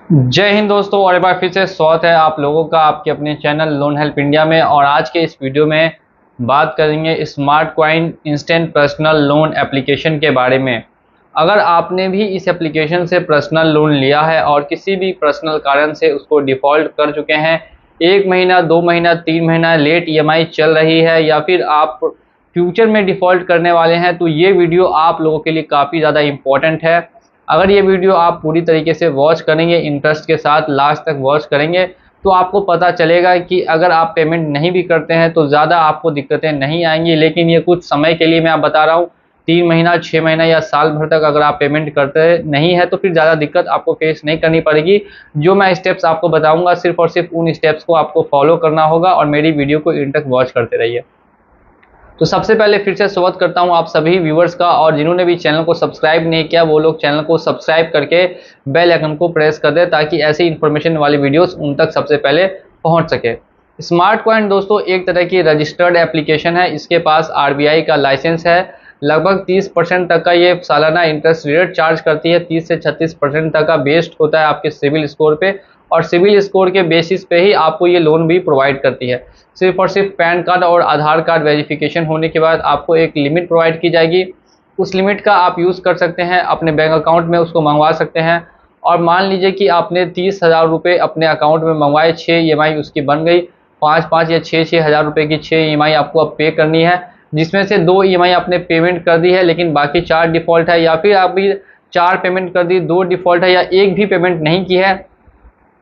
जय हिंद दोस्तों, और एक बार फिर से स्वागत है आप लोगों का आपके अपने चैनल लोन हेल्प इंडिया में। और आज के इस वीडियो में बात करेंगे smart coin instant personal loan application के बारे में। अगर आपने भी इस एप्लीकेशन से पर्सनल लोन लिया है और किसी भी पर्सनल कारण से उसको डिफ़ॉल्ट कर चुके हैं, 1 महीना 2 महीना 3 महीना लेट ईएमआई चल रही है, या फिर आप फ्यूचर में डिफ़ॉल्ट करने वाले हैं, तो ये वीडियो आप लोगों के लिए काफ़ी ज़्यादा इम्पोर्टेंट है। अगर ये वीडियो आप पूरी तरीके से वॉच करेंगे, इंटरेस्ट के साथ लास्ट तक वॉच करेंगे, तो आपको पता चलेगा कि अगर आप पेमेंट नहीं भी करते हैं तो ज़्यादा आपको दिक्कतें नहीं आएंगी। लेकिन ये कुछ समय के लिए मैं आप बता रहा हूँ, 3 महीना 6 महीना या साल भर तक अगर आप पेमेंट करते नहीं है तो फिर ज़्यादा दिक्कत आपको फेस नहीं करनी पड़ेगी। जो मैं स्टेप्स आपको बताऊंगा सिर्फ और सिर्फ उन स्टेप्स को आपको फॉलो करना होगा, और मेरी वीडियो को एंड तक वॉच करते रहिए। तो सबसे पहले फिर से स्वागत करता हूं आप सभी व्यूवर्स का, और जिन्होंने भी चैनल को सब्सक्राइब नहीं किया वो लोग चैनल को सब्सक्राइब करके बेल आइकन को प्रेस कर दें, ताकि ऐसी इन्फॉर्मेशन वाली वीडियोस उन तक सबसे पहले पहुंच सके। स्मार्ट कॉइन दोस्तों एक तरह की रजिस्टर्ड एप्लीकेशन है। इसके पास आरबीआई का लाइसेंस है। लगभग 30% तक का ये सालाना इंटरेस्ट रेट चार्ज करती है। 30 से 36% तक का बेस्ड होता है आपके सिविल स्कोर पे, और सिविल स्कोर के बेसिस पे ही आपको ये लोन भी प्रोवाइड करती है। सिर्फ और सिर्फ पैन कार्ड और आधार कार्ड वेरिफिकेशन होने के बाद आपको एक लिमिट प्रोवाइड की जाएगी। उस लिमिट का आप यूज़ कर सकते हैं, अपने बैंक अकाउंट में उसको मंगवा सकते हैं। और मान लीजिए कि आपने 30,000 रुपये अपने अकाउंट में मंगवाए, 6 ईएमआई उसकी बन गई, 5-5 या 6-6 हज़ार रुपये की 6 ईएमआई आपको अब पे करनी है, जिसमें से 2 ईएमआई आपने पेमेंट कर दी है, लेकिन बाकी 4 डिफ़ॉल्ट है। या फिर आप भी 4 पेमेंट कर दी, 2 डिफ़ॉल्ट है, या एक भी पेमेंट नहीं की है,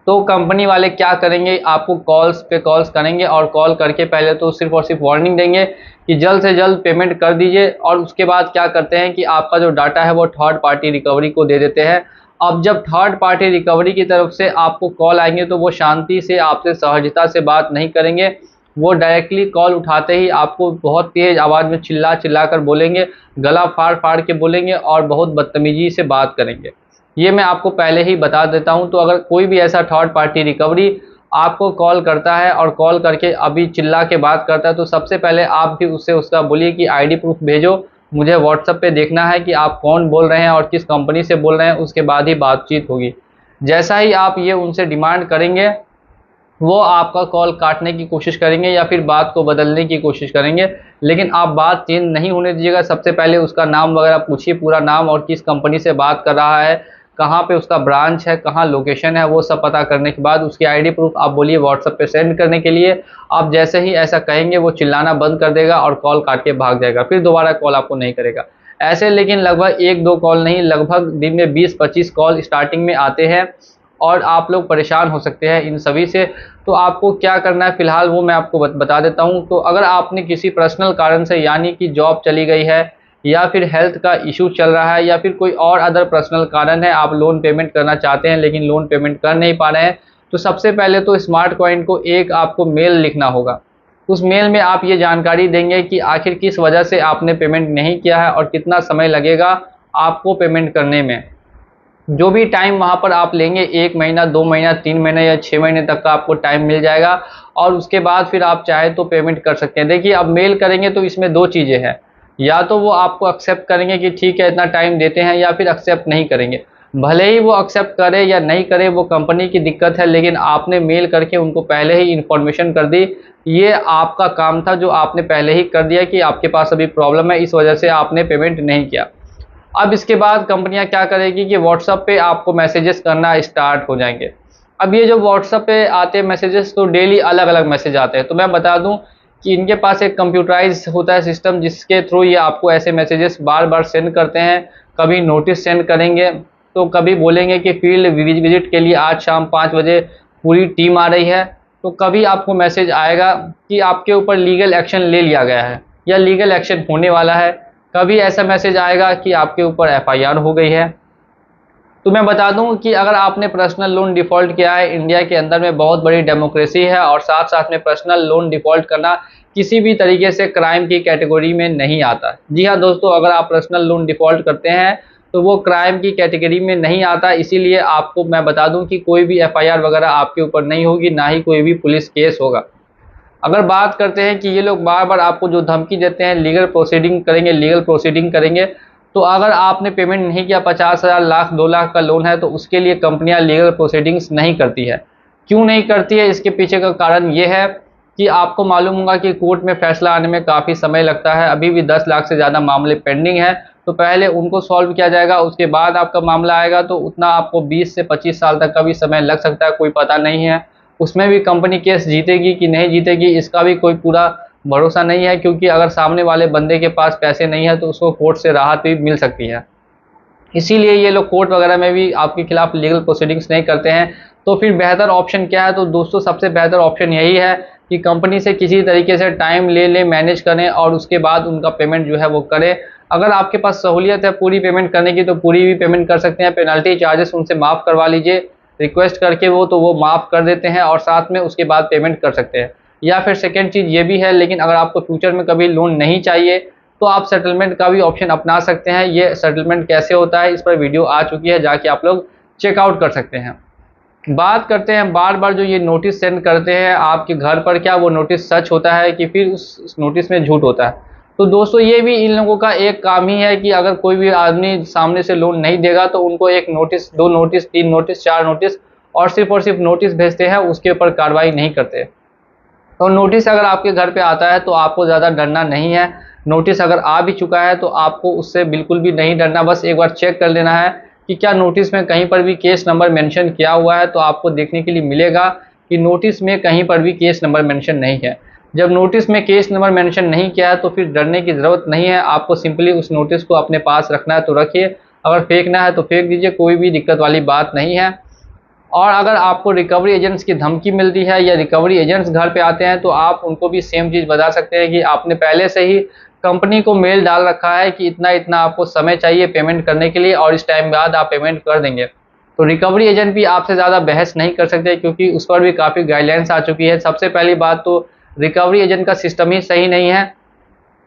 तो कंपनी वाले क्या करेंगे, आपको कॉल्स पे कॉल्स करेंगे, और कॉल करके पहले तो सिर्फ और सिर्फ वार्निंग देंगे कि जल्द से जल्द पेमेंट कर दीजिए। और उसके बाद क्या करते हैं कि आपका जो डाटा है वो थर्ड पार्टी रिकवरी को दे देते हैं। अब जब थर्ड पार्टी रिकवरी की तरफ से आपको कॉल आएंगे तो वो शांति से आपसे सहजता से बात नहीं करेंगे। वो डायरेक्टली कॉल उठाते ही आपको बहुत तेज़ आवाज़ में चिल्ला चिल्ला कर बोलेंगे, गला फाड़ फाड़ के बोलेंगे, और बहुत बदतमीजी से बात करेंगे। ये मैं आपको पहले ही बता देता हूं। तो अगर कोई भी ऐसा थर्ड पार्टी रिकवरी आपको कॉल करता है और कॉल करके अभी चिल्ला के बात करता है, तो सबसे पहले आप भी उससे उसका बोलिए कि आईडी प्रूफ भेजो, मुझे व्हाट्सएप पे देखना है कि आप कौन बोल रहे हैं और किस कंपनी से बोल रहे हैं, उसके बाद ही बातचीत होगी। जैसा ही आप ये उनसे डिमांड करेंगे, वो आपका कॉल काटने की कोशिश करेंगे या फिर बात को बदलने की कोशिश करेंगे। लेकिन आप बात चेंज नहीं होने दीजिएगा। सबसे पहले उसका नाम वगैरह पूछिए, पूरा नाम, और किस कंपनी से बात कर रहा है, कहाँ पे उसका ब्रांच है, कहाँ लोकेशन है, वो सब पता करने के बाद उसकी आईडी प्रूफ आप बोलिए व्हाट्सएप पे सेंड करने के लिए। आप जैसे ही ऐसा कहेंगे वो चिल्लाना बंद कर देगा और कॉल काट के भाग जाएगा, फिर दोबारा कॉल आपको नहीं करेगा। ऐसे लेकिन लगभग 1-2 कॉल नहीं, लगभग दिन में 20-25 कॉल स्टार्टिंग में आते हैं, और आप लोग परेशान हो सकते हैं इन सभी से। तो आपको क्या करना है फ़िलहाल वो मैं आपको बता देता हूँ। तो अगर आपने किसी पर्सनल कारण से, यानी कि जॉब चली गई है, या फिर हेल्थ का इशू चल रहा है, या फिर कोई और अदर पर्सनल कारण है, आप लोन पेमेंट करना चाहते हैं लेकिन लोन पेमेंट कर नहीं पा रहे हैं, तो सबसे पहले तो स्मार्ट कॉइन को एक आपको मेल लिखना होगा। उस मेल में आप ये जानकारी देंगे कि आखिर किस वजह से आपने पेमेंट नहीं किया है और कितना समय लगेगा आपको पेमेंट करने में। जो भी टाइम वहाँ पर आप लेंगे, 1 महीना 2 महीना 3 महीने या 6 महीने तक का आपको टाइम मिल जाएगा, और उसके बाद फिर आप चाहे तो पेमेंट कर सकते हैं। देखिए, अब मेल करेंगे तो इसमें 2 चीज़ें हैं, या तो वो आपको एक्सेप्ट करेंगे कि ठीक है इतना टाइम देते हैं, या फिर एक्सेप्ट नहीं करेंगे। भले ही वो एक्सेप्ट करे या नहीं करे, वो कंपनी की दिक्कत है, लेकिन आपने मेल करके उनको पहले ही इन्फॉर्मेशन कर दी। ये आपका काम था जो आपने पहले ही कर दिया कि आपके पास अभी प्रॉब्लम है, इस वजह से आपने पेमेंट नहीं किया। अब इसके बाद कंपनियां क्या करेगी कि व्हाट्सएप पे आपको मैसेजेस करना स्टार्ट हो जाएंगे। अब ये जो व्हाट्सएप पे आते हैं मैसेजेस, तो डेली अलग अलग मैसेज आते हैं। तो मैं बता दूं कि इनके पास एक कंप्यूटराइज होता है सिस्टम, जिसके थ्रू ये आपको ऐसे मैसेजेस बार बार सेंड करते हैं। कभी नोटिस सेंड करेंगे, तो कभी बोलेंगे कि फील्ड विजिट के लिए आज शाम 5 बजे पूरी टीम आ रही है, तो कभी आपको मैसेज आएगा कि आपके ऊपर लीगल एक्शन ले लिया गया है या लीगल एक्शन होने वाला है। कभी ऐसा मैसेज आएगा कि आपके ऊपर एफआईआर हो गई है। तो मैं बता दूं कि अगर आपने पर्सनल लोन डिफ़ॉल्ट किया है, इंडिया के अंदर में बहुत बड़ी डेमोक्रेसी है, और साथ साथ में पर्सनल लोन डिफ़ॉल्ट करना किसी भी तरीके से क्राइम की कैटेगरी में नहीं आता। जी हाँ दोस्तों, अगर आप पर्सनल लोन डिफ़ॉल्ट करते हैं तो वो क्राइम की कैटेगरी में नहीं आता। इसीलिए आपको मैं बता दूं कि कोई भी एफआईआर वगैरह आपके ऊपर नहीं होगी, ना ही कोई भी पुलिस केस होगा। अगर बात करते हैं कि ये लोग बार बार आपको जो धमकी देते हैं लीगल प्रोसीडिंग करेंगे, लीगल प्रोसीडिंग करेंगे, तो अगर आपने पेमेंट नहीं किया, 50,000, लाख, 2 लाख का लोन है, तो उसके लिए कंपनियां लीगल प्रोसीडिंग्स नहीं करती है। क्यों नहीं करती है, इसके पीछे का कारण ये है कि आपको मालूम होगा कि कोर्ट में फैसला आने में काफ़ी समय लगता है। अभी भी 10 लाख से ज़्यादा मामले पेंडिंग है, तो पहले उनको सॉल्व किया जाएगा, उसके बाद आपका मामला आएगा, तो उतना आपको 20 से 25 साल तक का भी समय लग सकता है, कोई पता नहीं है। उसमें भी कंपनी केस जीतेगी कि नहीं जीतेगी, इसका भी कोई पूरा भरोसा नहीं है, क्योंकि अगर सामने वाले बंदे के पास पैसे नहीं है तो उसको कोर्ट से राहत भी मिल सकती है। इसीलिए ये लोग कोर्ट वगैरह में भी आपके खिलाफ लीगल प्रोसीडिंग्स नहीं करते हैं। तो फिर बेहतर ऑप्शन क्या है? तो दोस्तों, सबसे बेहतर ऑप्शन यही है कि कंपनी से किसी तरीके से टाइम ले लें, मैनेज करें और उसके बाद उनका पेमेंट जो है वो करें। अगर आपके पास सहूलियत है पूरी पेमेंट करने की, तो पूरी भी पेमेंट कर सकते हैं। पेनल्टी चार्जेस उनसे माफ़ करवा लीजिए रिक्वेस्ट करके, वो माफ़ कर देते हैं और साथ में उसके बाद पेमेंट कर सकते हैं। या फिर सेकेंड चीज़ ये भी है, लेकिन अगर आपको फ्यूचर में कभी लोन नहीं चाहिए तो आप सेटलमेंट का भी ऑप्शन अपना सकते हैं। ये सेटलमेंट कैसे होता है, इस पर वीडियो आ चुकी है, जाके आप लोग चेकआउट कर सकते हैं। बात करते हैं बार बार जो ये नोटिस सेंड करते हैं आपके घर पर, क्या वो नोटिस सच होता है कि फिर उस नोटिस में झूठ होता है? तो दोस्तों, ये भी इन लोगों का एक काम ही है कि अगर कोई भी आदमी सामने से लोन नहीं देगा तो उनको एक नोटिस, 2 नोटिस, 3 नोटिस, 4 नोटिस और सिर्फ नोटिस भेजते हैं, उसके ऊपर कार्रवाई नहीं करते। तो नोटिस अगर आपके घर पे आता है तो आपको ज़्यादा डरना नहीं है। नोटिस अगर आ भी चुका है तो आपको उससे बिल्कुल भी नहीं डरना, बस एक बार चेक कर लेना है कि क्या नोटिस में कहीं पर भी केस नंबर मेंशन किया हुआ है। तो आपको देखने के लिए मिलेगा कि नोटिस में कहीं पर भी केस नंबर मेंशन नहीं है। जब नोटिस में केस नंबर मेंशन नहीं किया है तो फिर डरने की ज़रूरत नहीं है। आपको सिंपली उस नोटिस को अपने पास रखना है तो रखिए, अगर फेंकना है तो फेंक दीजिए, कोई भी दिक्कत वाली बात नहीं है। और अगर आपको रिकवरी एजेंट्स की धमकी मिलती है या रिकवरी एजेंट्स घर पे आते हैं तो आप उनको भी सेम चीज़ बता सकते हैं कि आपने पहले से ही कंपनी को मेल डाल रखा है कि इतना इतना आपको समय चाहिए पेमेंट करने के लिए और इस टाइम बाद आप पेमेंट कर देंगे। तो रिकवरी एजेंट भी आपसे ज़्यादा बहस नहीं कर सकते, क्योंकि उस पर भी काफ़ी गाइडलाइंस आ चुकी है। सबसे पहली बात तो रिकवरी एजेंट का सिस्टम ही सही नहीं है।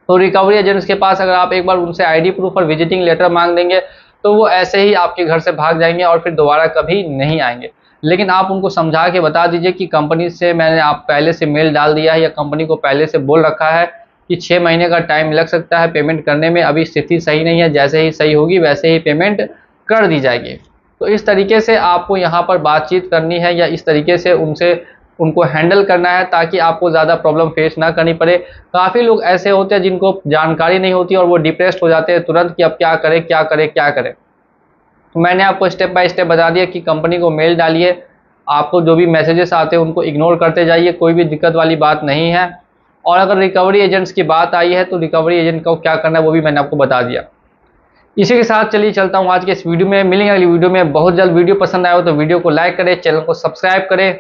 तो रिकवरी एजेंट्स के पास अगर आप एक बार उनसे आईडी प्रूफ और विजिटिंग लेटर मांग देंगे तो वो ऐसे ही आपके घर से भाग जाएंगे और फिर दोबारा कभी नहीं आएंगे। लेकिन आप उनको समझा के बता दीजिए कि कंपनी से मैंने आप पहले से मेल डाल दिया है या कंपनी को पहले से बोल रखा है कि 6 महीने का टाइम लग सकता है पेमेंट करने में, अभी स्थिति सही नहीं है, जैसे ही सही होगी वैसे ही पेमेंट कर दी जाएगी। तो इस तरीके से आपको यहाँ पर बातचीत करनी है या इस तरीके से उनको हैंडल करना है ताकि आपको ज़्यादा प्रॉब्लम फेस ना करनी पड़े। काफ़ी लोग ऐसे होते हैं जिनको जानकारी नहीं होती और वो डिप्रेस्ड हो जाते हैं तुरंत कि अब क्या करें क्या करें क्या करें। तो मैंने आपको स्टेप बाय स्टेप बता दिया कि कंपनी को मेल डालिए, आपको जो भी मैसेजेस आते हैं उनको इग्नोर करते जाइए, कोई भी दिक्कत वाली बात नहीं है। और अगर रिकवरी एजेंट्स की बात आई है तो रिकवरी एजेंट को क्या करना है वो भी मैंने आपको बता दिया। इसी के साथ चलिए चलता हूँ आज के इस वीडियो में, मिलेंगे अगली वीडियो में बहुत जल्द। वीडियो पसंद आया हो तो वीडियो को लाइक करें, चैनल को सब्सक्राइब करें।